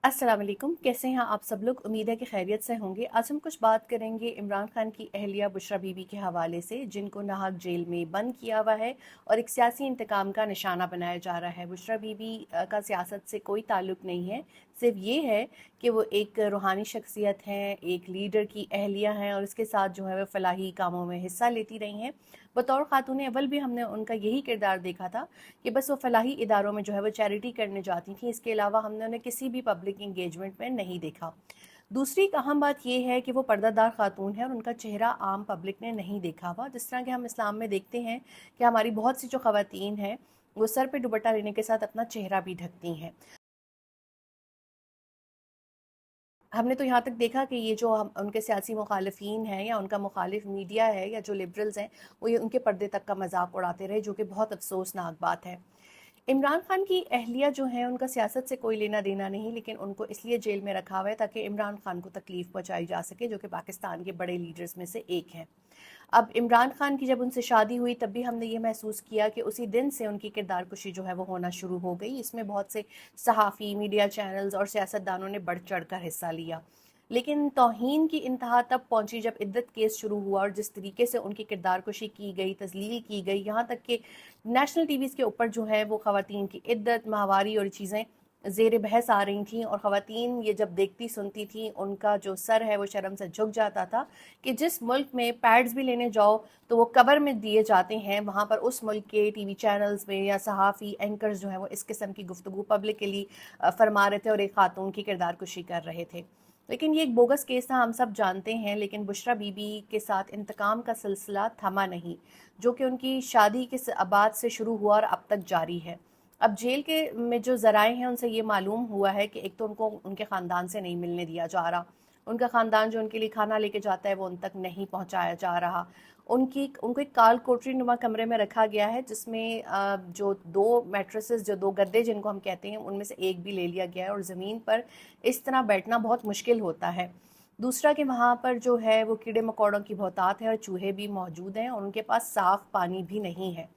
अस्सलाम वालेकुम, कैसे हैं आप सब लोग। उम्मीद है कि खैरियत से होंगे। आज हम कुछ बात करेंगे इमरान खान की अहलिया बुशरा बीबी के हवाले से, जिनको नाहक जेल में बंद किया हुआ है और एक सियासी इंतकाम का निशाना बनाया जा रहा है। बुशरा बीबी का सियासत से कोई ताल्लुक़ नहीं है, सिर्फ ये है कि वो एक रूहानी शख्सियत हैं, एक लीडर की अहलिया हैं और इसके साथ जो है वो फलाही कामों में हिस्सा लेती रही हैं। बतौर खातून अव्वल भी हमने उनका यही किरदार देखा था कि बस वो फलाही इदारों में जो है वो चैरिटी करने जाती थी। इसके अलावा हमने उन्हें किसी भी पब्लिक इंगेजमेंट में नहीं देखा। दूसरी एक अहम बात ये है कि वो पर्दादार खातून है और उनका चेहरा आम पब्लिक ने नहीं देखा हुआ। जिस तरह के हम इस्लाम में देखते हैं कि हमारी बहुत सी जो ख़वातीन हैं वो सर पे दुपट्टा लेने के साथ अपना चेहरा भी ढकती हैं। हमने तो यहाँ तक देखा कि ये जो हम उनके सियासी मुखालिफिन हैं या उनका मुखालिफ मीडिया है या जो लिबरल्स हैं, वो ये उनके पर्दे तक का मजाक उड़ाते रहे, जो कि बहुत अफसोसनाक बात है। इमरान खान की अहलिया जो हैं उनका सियासत से कोई लेना देना नहीं, लेकिन उनको इसलिए जेल में रखा हुआ है ताकि इमरान खान को तकलीफ़ पहुंचाई जा सके, जो कि पाकिस्तान के बड़े लीडर्स में से एक हैं। अब इमरान खान की जब उनसे शादी हुई तब भी हमने ये महसूस किया कि उसी दिन से उनकी किरदार कुशी जो है वो होना शुरू हो गई। इसमें बहुत से सहाफ़ी, मीडिया चैनल्स और सियासतदानों ने बढ़ चढ़ कर हिस्सा लिया। लेकिन तौहीन की इंतहा तब पहुंची जब इद्दत केस शुरू हुआ और जिस तरीके से उनकी किरदार कुशी की गई, तज़लील की गई, यहाँ तक कि नेशनल टीवीज़ के ऊपर जो है वो ख़वातीन की इद्दत, माहवारी और चीज़ें ज़ेर बहस आ रही थीं और ख़वातीन ये जब देखती सुनती थीं, उनका जो सर है वो शर्म से झुक जाता था कि जिस मुल्क में पैड्स भी लेने जाओ तो वो कवर में दिए जाते हैं, वहाँ पर उस मुल्क के टीवी चैनल्स में या सहाफ़ी एंकर्स जो हैं वो इस किस्म की गुफ्तगू पब्लिकली फरमा रहे थे और एक खातून की किरदार कुशी कर रहे थे। लेकिन ये एक बोगस केस था, हम सब जानते हैं। लेकिन बुशरा बीबी के साथ इंतकाम का सिलसिला थमा नहीं, जो कि उनकी शादी के बाद से शुरू हुआ और अब तक जारी है। अब जेल के में जो ज़राए हैं उनसे ये मालूम हुआ है कि एक तो उनको उनके ख़ानदान से नहीं मिलने दिया जा रहा, उनका ख़ानदान जो उनके लिए खाना लेके जाता है वो उन तक नहीं पहुंचाया जा रहा। उनको एक काल कोठरी नुमा कमरे में रखा गया है, जिसमें जो दो मैट्रेसेस, जो दो गद्दे जिनको हम कहते हैं, उनमें से एक भी ले लिया गया है और ज़मीन पर इस तरह बैठना बहुत मुश्किल होता है। दूसरा कि वहाँ पर जो है वो कीड़े मकोड़ों की बहुतात है और चूहे भी मौजूद हैं और उनके पास साफ़ पानी भी नहीं है।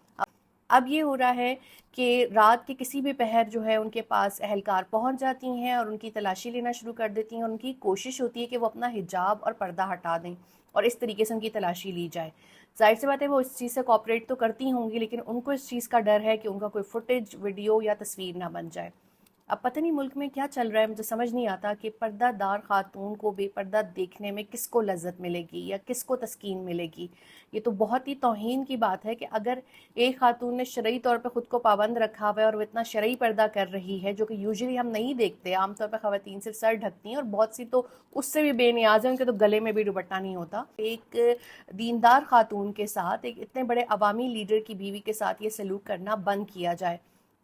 अब ये हो रहा है कि रात के किसी भी पहर जो है उनके पास अहलकार पहुंच जाती हैं और उनकी तलाशी लेना शुरू कर देती हैं। उनकी कोशिश होती है कि वो अपना हिजाब और पर्दा हटा दें और इस तरीके से उनकी तलाशी ली जाए। ज़ाहिर सी बात है वो इस चीज़ से कॉपरेट तो करती होंगी, लेकिन उनको इस चीज़ का डर है कि उनका कोई फुटेज, वीडियो या तस्वीर ना बन जाए। अब पता नहीं मुल्क में क्या चल रहा है, मुझे समझ नहीं आता कि पर्दादार खातून को बेपर्दा देखने में किसको लज्जत मिलेगी या किसको तस्कीन मिलेगी। ये तो बहुत ही तौहीन की बात है कि अगर एक खातून ने शरई तौर पे ख़ुद को पाबंद रखा हुआ है और वो इतना शरई पर्दा कर रही है, जो कि यूजुअली हम नहीं देखते। आम तौर पे ख़वातीन सिर्फ सर ढकती हैं और बहुत सी तो उससे भी बेनियाज़ हैं, उनके तो गले में भी दुपट्टा नहीं होता। एक दीनदार खातून के साथ, एक इतने बड़े अवामी लीडर की बीवी के साथ ये सलूक करना बंद किया जाए।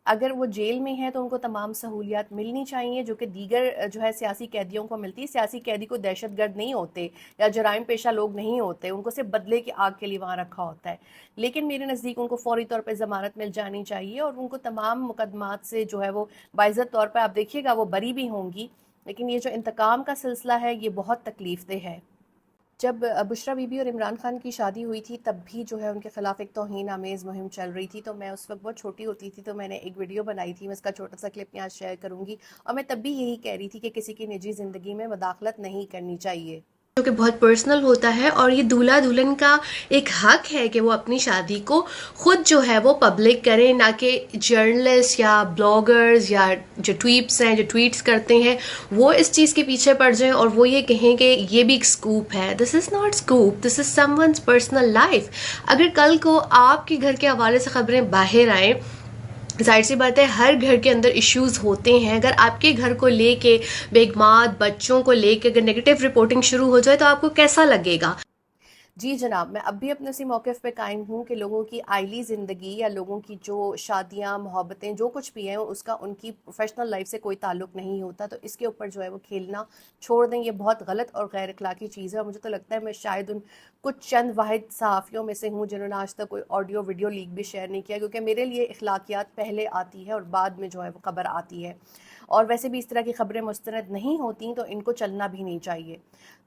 अगर वो जेल में है तो उनको तमाम सहूलियात मिलनी चाहिए जो कि दीगर जो है सियासी कैदियों को मिलती है। सियासी कैदी को दहशतगर्द नहीं होते या जराइम पेशा लोग नहीं होते, उनको सिर्फ बदले की आग के लिए वहाँ रखा होता है। लेकिन मेरे नज़दीक उनको फौरी तौर पर ज़मानत मिल जानी चाहिए और उनको तमाम मुकदमात से जो है वो बाइज़्ज़त तौर पर, आप देखिएगा, वो बरी भी होंगी। लेकिन ये जो इंतकाम का सिलसिला है ये बहुत तकलीफ दह है। जब बुशरा बीबी और इमरान खान की शादी हुई थी तब भी जो है उनके ख़िलाफ़ एक तौहीन आमेज़ मुहिम चल रही थी। तो मैं उस वक्त बहुत छोटी होती थी, तो मैंने एक वीडियो बनाई थी, मैं इसका छोटा सा क्लिप यहाँ शेयर करूँगी। और मैं तब भी यही कह रही थी कि किसी की निजी ज़िंदगी में मदाखलत नहीं करनी चाहिए। जो कि बहुत पर्सनल होता है और ये दूल्हा दुल्हन का एक हक है कि वो अपनी शादी को खुद जो है वो पब्लिक करें, ना कि जर्नलिस्ट या ब्लॉगर्स या जो ट्वीट्स हैं, जो ट्वीट्स करते हैं, वो इस चीज़ के पीछे पड़ जाएं और वो ये कहें कि ये भी एक स्कूप है। This is not scoop, this is someone's personal life. अगर कल को आपके घर के हवाले से खबरें बाहर आएँ, जाहिर सी बात है हर घर के अंदर इश्यूज होते हैं। अगर आपके घर को लेके, बेगमात बच्चों को लेके अगर नेगेटिव रिपोर्टिंग शुरू हो जाए तो आपको कैसा लगेगा? जी जनाब, मैं अब भी अपने उसी मौक़िफ़ पे कायम हूँ कि लोगों की आइली ज़िंदगी या लोगों की जो शादियाँ, मोहब्बतें, जो कुछ भी हैं, उसका उनकी प्रोफ़ेशनल लाइफ़ से कोई ताल्लुक़ नहीं होता। तो इसके ऊपर जो है वो खेलना छोड़ दें, ये बहुत गलत और गैर अख़लाक़ी चीज़ है। और मुझे तो लगता है मैं शायद उन कुछ चंद वाहिद सहाफ़ियों में से हूँ जिन्होंने आज तक कोई ऑडियो वीडियो लीक भी शेयर नहीं किया, क्योंकि मेरे लिए अख़लाक़ियात पहले आती है और बाद में जो है वो ख़बर आती है। اور ویسے بھی اس طرح کی خبریں مستند نہیں ہوتی تو ان کو چلنا بھی نہیں چاہیے۔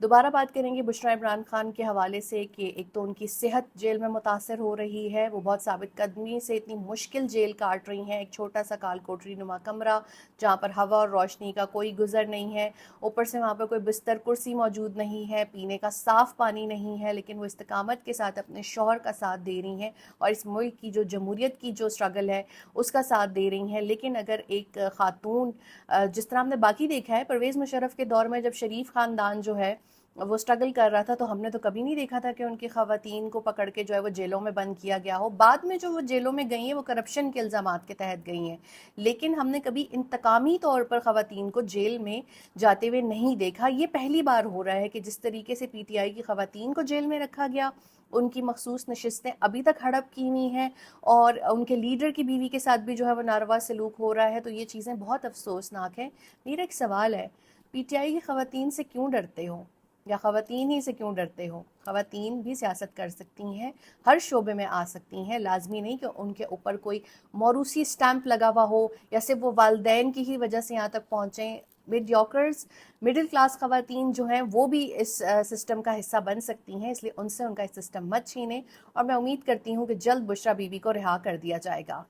دوبارہ بات کریں گے بشریٰ عمران خان کے حوالے سے کہ ایک تو ان کی صحت جیل میں متاثر ہو رہی ہے، وہ بہت ثابت قدمی سے اتنی مشکل جیل کاٹ رہی ہیں، ایک چھوٹا سا کال کوٹری نما کمرہ جہاں پر ہوا اور روشنی کا کوئی گزر نہیں ہے، اوپر سے وہاں پر کوئی بستر کرسی موجود نہیں ہے، پینے کا صاف پانی نہیں ہے، لیکن وہ استقامت کے ساتھ اپنے شوہر کا ساتھ دے رہی ہیں اور اس ملک کی جو جمہوریت کی جو اسٹرگل ہے اس کا ساتھ دے رہی ہیں۔ لیکن اگر ایک خاتون جس طرح ہم نے باقی دیکھا ہے پرویز مشرف کے دور میں جب شریف خاندان جو ہے وہ اسٹرگل کر رہا تھا تو ہم نے تو کبھی نہیں دیکھا تھا کہ ان کی خواتین کو پکڑ کے جو ہے وہ جیلوں میں بند کیا گیا ہو۔ بعد میں جو وہ جیلوں میں گئی ہیں وہ کرپشن کے الزامات کے تحت گئی ہیں، لیکن ہم نے کبھی انتقامی طور پر خواتین کو جیل میں جاتے ہوئے نہیں دیکھا۔ یہ پہلی بار ہو رہا ہے کہ جس طریقے سے پی ٹی آئی کی خواتین کو جیل میں رکھا گیا، ان کی مخصوص نشستیں ابھی تک ہڑپ کی ہوئی ہیں اور ان کے لیڈر کی بیوی کے ساتھ بھی جو ہے وہ ناروا سلوک ہو رہا ہے، تو یہ چیزیں بہت افسوسناک ہیں۔ میرا ایک سوال ہے، پی ٹی آئی کی خواتین سے کیوں ڈرتے ہو یا خواتین ہی سے کیوں ڈرتے ہو؟ خواتین بھی سیاست کر سکتی ہیں، ہر شعبے میں آ سکتی ہیں، لازمی نہیں کہ ان کے اوپر کوئی موروثی سٹیمپ لگا ہوا ہو یا صرف وہ والدین کی ہی وجہ سے یہاں تک پہنچیں۔ میڈیوکرز مڈل کلاس خواتین جو ہیں وہ بھی اس سسٹم کا حصہ بن سکتی ہیں، اس لیے ان سے ان کا سسٹم مت چھینیں، اور میں امید کرتی ہوں کہ جلد بشریٰ بی بی کو رہا کر دیا جائے گا۔